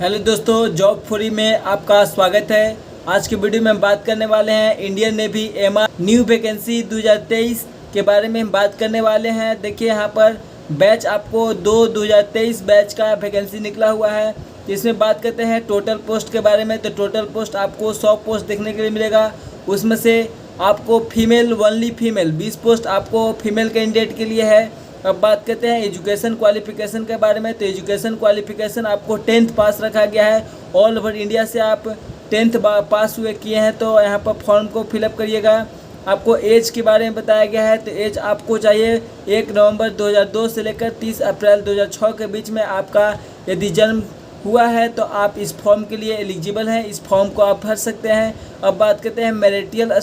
Hello दोस्तों, job free में आपका स्वागत है। आज की वीडियो में हम बात करने वाले हैं Indian navy MR new vacancy 2023 के बारे में हम बात करने वाले हैं। देखिए यहाँ पर बैच आपको 2023 बैच का वैकेंसी निकला हुआ है। इसमें बात करते हैं टोटल पोस्ट के बारे में। तो टोटल पोस्ट आपको 100 पोस्ट देखने के लिए मिलेगा। उसमें से आपको फीमेल ओनली फीमेल 20 पोस्ट आपको फीमेल कैंडिडेट के लिए है। अब बात करते हैं एजुकेशन क्वालिफिकेशन के बारे में। तो एजुकेशन क्वालिफिकेशन आपको 10th पास रखा गया है। ऑल ओवर इंडिया से आप 10th पास हुए किए हैं तो यहाँ पर फॉर्म को फिलअप करिएगा। आपको एज के बारे में बताया गया है। तो एज आपको चाहिए 1 नवंबर 2002 से लेकर 30 अप्रैल 2006 के बीच में आपका यदि जन्म हुआ है तो आप इस फॉर्म के लिए एलिजिबल हैं। इस फॉर्म को आप भर सकते हैं। अब बात करते हैं मैरिटल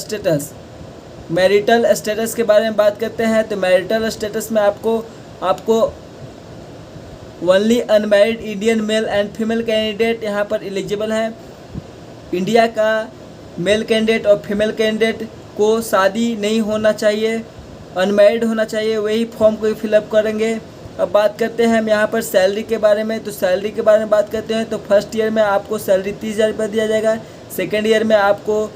स्टेटस के बारे में बात करते हैं। तो मैरिटल स्टेटस में आपको only unmarried Indian male and female candidate यहाँ पर एलिजिबल है। इंडिया का मेल कैंडिडेट और फीमेल कैंडिडेट को शादी नहीं होना चाहिए, अनमैरिड होना चाहिए, वही फॉर्म को फिलअप करेंगे। अब बात करते हैं हम यहाँ पर सैलरी के बारे में। तो सैलरी के बारे में बात करते हैं तो फर्स्ट ईयर में आपको सैलरी 30,000 रुपये दिया जाएगा। सेकेंड ईयर में आपको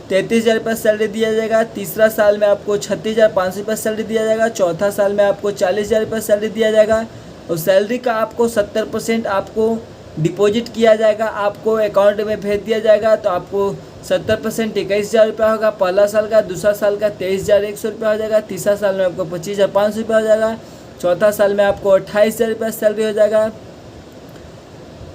33,000 रुपये सैलरी दिया जाएगा। तीसरा साल में आपको 36,500 रुपये सैलरी दिया जाएगा। चौथा साल में आपको 40,000 रुपये सैलरी दिया जाएगा। और सैलरी का आपको 70% आपको डिपॉजिट किया जाएगा, आपको अकाउंट में भेज दिया जाएगा। तो आपको 70% 21,000 रुपये होगा पहला साल का। दूसरा साल का 23,100 रुपये हो जाएगा। तीसरा साल में आपको 25,500 रुपये हो जाएगा। चौथा साल में आपको 28,000 रुपये सैलरी हो जाएगा।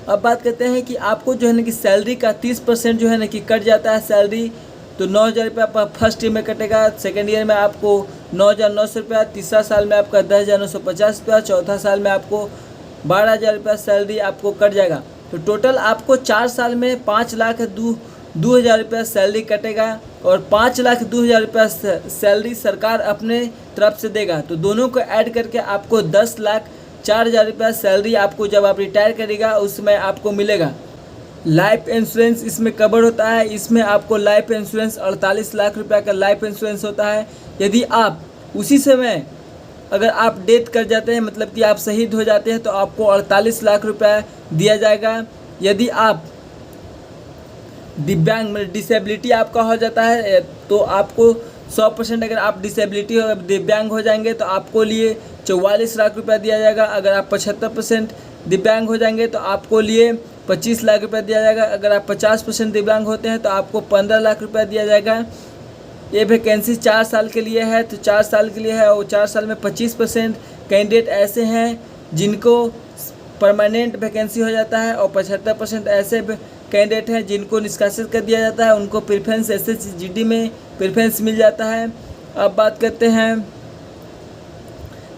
अब बात करते हैं कि आपको जो है ना कि सैलरी का 30% जो है ना कि कट जाता है सैलरी। तो 9,000 रुपये आपका फर्स्ट ईयर में कटेगा। सेकेंड ईयर में आपको 9,900 रुपया। तीसरा साल में आपका 10,950 रुपया। चौथा साल में आपको 12,000 रुपया सैलरी आपको कट जाएगा। तो टोटल आपको 4 साल में 5,02,000 रुपया सैलरी कटेगा और 5,02,000 रुपया सैलरी सरकार अपने तरफ से देगा। तो दोनों को ऐड करके आपको 10,04,000 रुपया सैलरी आपको जब आप रिटायर करेगा उसमें आपको मिलेगा। लाइफ इंश्योरेंस इसमें कवर होता है। इसमें आपको लाइफ इंश्योरेंस 48 लाख रुपया का लाइफ इंश्योरेंस होता है। यदि आप उसी समय अगर आप डेथ कर जाते हैं, मतलब कि आप शहीद हो जाते हैं, तो आपको 48 लाख रुपया दिया जाएगा। यदि आप दिव्यांग मतलब डिसेबिलिटी आपका हो जाता है तो आपको 100% अगर आप डिसेबिलिटी हो दिव्यांग हो जाएंगे तो आपको लिए 44 लाख रुपया दिया जाएगा। अगर आप 75% दिव्यांग हो जाएंगे तो आपको लिए 25 लाख रुपया दिया जाएगा। अगर आप 50% दिव्यांग होते हैं तो आपको 15 लाख रुपया दिया जाएगा। ये वैकेंसी 4 साल के लिए है। तो 4 साल के लिए है और 4 साल में 25% कैंडिडेट ऐसे हैं जिनको परमानेंट वैकेंसी हो जाता है और 75% ऐसे कैंडिडेट हैं जिनको निष्कासित कर दिया जाता है, उनको प्रेफरेंस SSGD में प्रेफरेंस मिल जाता है। अब बात करते हैं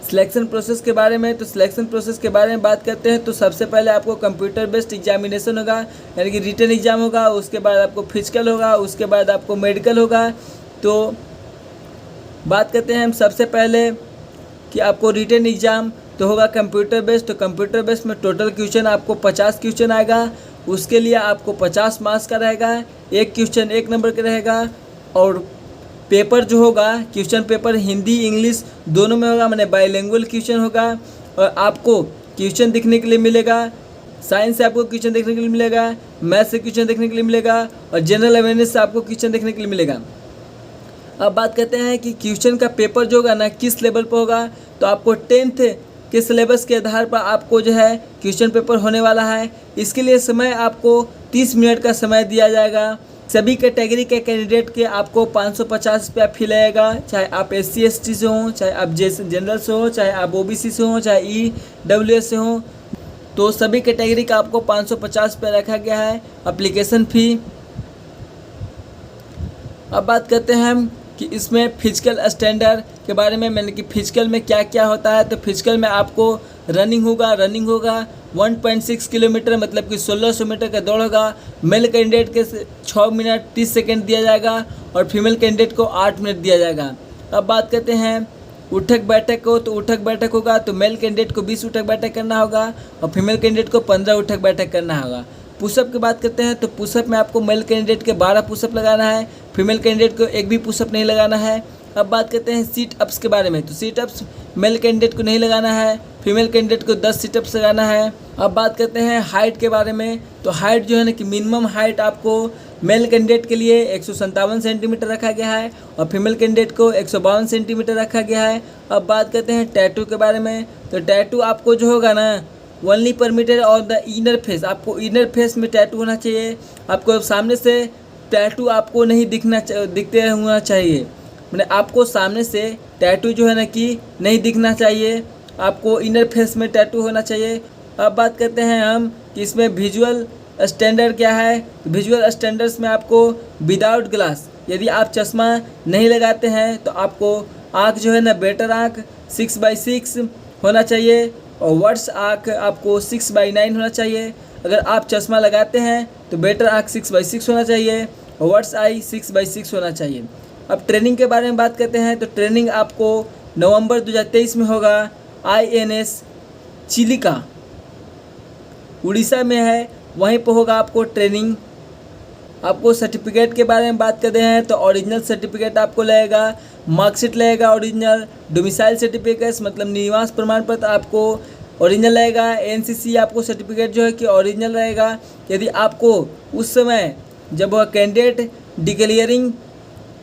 सिलेक्शन प्रोसेस के बारे में। तो सिलेक्शन प्रोसेस के बारे में बात करते हैं तो सबसे पहले आपको कंप्यूटर बेस्ड एग्जामिनेशन होगा, यानी कि रिटन एग्जाम होगा। उसके बाद आपको फिजिकल होगा, उसके बाद आपको मेडिकल होगा। तो बात करते हैं हम सबसे पहले कि आपको रिटन एग्ज़ाम तो होगा कंप्यूटर बेस्ड। तो कंप्यूटर बेस्ड में टोटल क्वेश्चन आपको 50 क्वेश्चन आएगा। उसके लिए आपको 50 मार्क्स का रहेगा। एक क्वेश्चन 1 नंबर का रहेगा और पेपर जो होगा क्वेश्चन पेपर हिंदी इंग्लिश दोनों में होगा, माने बाइलिंगुअल क्वेश्चन होगा। और आपको क्वेश्चन देखने के लिए मिलेगा, साइंस से आपको क्वेश्चन देखने के लिए मिलेगा, मैथ से क्वेश्चन देखने के लिए मिलेगा और जनरल अवेयरनेस से आपको क्वेश्चन देखने के लिए मिलेगा। अब बात करते हैं कि क्वेश्चन का पेपर जो होगा ना किस लेवल पर होगा। तो आपको 10th के सिलेबस के आधार पर आपको जो है क्वेश्चन पेपर होने वाला है। इसके लिए समय आपको 30 मिनट का समय दिया जाएगा। सभी कैटेगरी के कैंडिडेट के आपको 550 रुपया फी लगेगा, चाहे आप SC ST से हों, चाहे आप जनरल से हो, चाहे आप OBC से हों, चाहे EWS से हों। तो सभी कैटेगरी का आपको 550 रुपया रखा गया है एप्लीकेशन फ़ी। अब बात करते हैं हम कि इसमें फिजिकल स्टैंडर्ड के बारे में, मैंने कि फिजिकल में क्या क्या होता है। तो फिजिकल में आपको रनिंग होगा 1.6 किलोमीटर मतलब कि 1600 मीटर का दौड़ होगा। मेल कैंडिडेट के 6 मिनट 30 सेकेंड दिया जाएगा और फीमेल कैंडिडेट को 8 मिनट दिया जाएगा। अब बात करते हैं उठक बैठक को। तो उठक बैठक होगा तो मेल कैंडिडेट को 20 उठक बैठक करना होगा और फीमेल कैंडिडेट को 15 उठक बैठक करना होगा। पुशअप की बात करते हैं तो पुशअप में आपको मेल कैंडिडेट के 12 पुशअप लगाना है, फीमेल कैंडिडेट को एक भी पुशअप नहीं लगाना है। अब बात करते हैं सीट अप्स के बारे में। तो सीट अप्स मेल कैंडिडेट को नहीं लगाना है, फीमेल कैंडिडेट को 10 सीट अप्स लगाना है। अब बात करते हैं हाइट के बारे में। तो हाइट जो है ना कि मिनिमम हाइट आपको मेल कैंडिडेट के लिए 157 सेंटीमीटर रखा गया है और फीमेल कैंडिडेट को 152 सेंटीमीटर रखा गया है। अब बात करते हैं टैटू के बारे में। तो टैटू आपको जो होगा ना only permitted on the inner face, आपको इनर फेस में टैटू होना चाहिए। आपको सामने से टैटू आपको नहीं दिखते होना चाहिए, मैंने आपको सामने से टैटू जो है ना कि नहीं दिखना चाहिए, आपको इनर फेस में टैटू होना चाहिए। अब बात करते हैं हम कि इसमें विजुअल स्टैंडर्ड क्या है। विजुअल स्टैंडर्ड्स में आपको विदाउट ग्लास, यदि आप चश्मा नहीं लगाते हैं तो आपको आँख जो है ना बेटर आँख 6/6 होना चाहिए और वर्ड्स आँख आपको 6/9 होना चाहिए। अगर आप चश्मा लगाते हैं तो बेटर आँख 6/6 होना चाहिए और वर्ड्स आई 6/6 होना चाहिए। अब ट्रेनिंग के बारे में बात करते हैं। तो ट्रेनिंग आपको नवंबर 2023 में होगा। INS चिलिका उड़ीसा में है, वहीं पर होगा आपको ट्रेनिंग। आपको सर्टिफिकेट के बारे में बात करते हैं तो ओरिजिनल सर्टिफिकेट आपको लगेगा, मार्कशीट लगेगा ओरिजिनल, डोमिसाइल सर्टिफिकेट मतलब निवास प्रमाण पत्र आपको ओरिजिनल लगेगा, NCC आपको सर्टिफिकेट जो है कि ओरिजिनल रहेगा। यदि आपको उस समय जब वह candidate declaring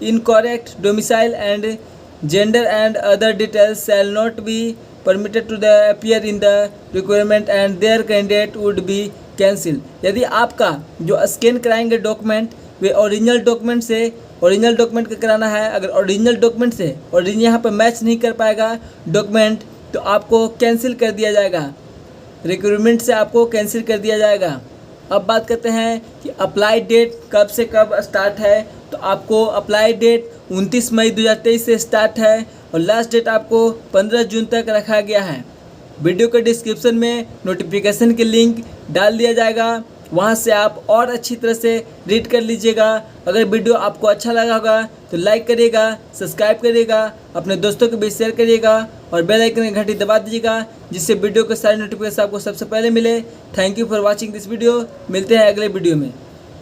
incorrect domicile and gender and other details shall not be permitted to the appear in the requirement and their candidate would be cancel. यदि आपका जो स्कैन कराएंगे डॉक्यूमेंट वे ओरिजिनल डॉक्यूमेंट से ओरिजिनल डॉक्यूमेंट का कराना है। अगर ओरिजिनल डॉक्यूमेंट से ओरिजिनल यहाँ पर मैच नहीं कर पाएगा डॉक्यूमेंट तो आपको कैंसिल कर दिया जाएगा, रिक्रूटमेंट से आपको कैंसिल कर दिया जाएगा। अब बात करते हैं कि अप्लाई डेट कब से कब स्टार्ट है। तो आपको अप्लाई डेट 29 मई 2023 से स्टार्ट है और लास्ट डेट आपको 15 जून तक रखा गया है। वीडियो के डिस्क्रिप्शन में नोटिफिकेशन के लिंक डाल दिया जाएगा, वहां से आप और अच्छी तरह से रीड कर लीजिएगा। अगर वीडियो आपको अच्छा लगा होगा तो लाइक करिएगा, सब्सक्राइब करिएगा, अपने दोस्तों के बीच शेयर करिएगा और बेल आइकन की घंटी दबा दीजिएगा जिससे वीडियो के सारे नोटिफिकेशन आपको सबसे पहले मिले। Thank you for watching this video. मिलते हैं अगले वीडियो में।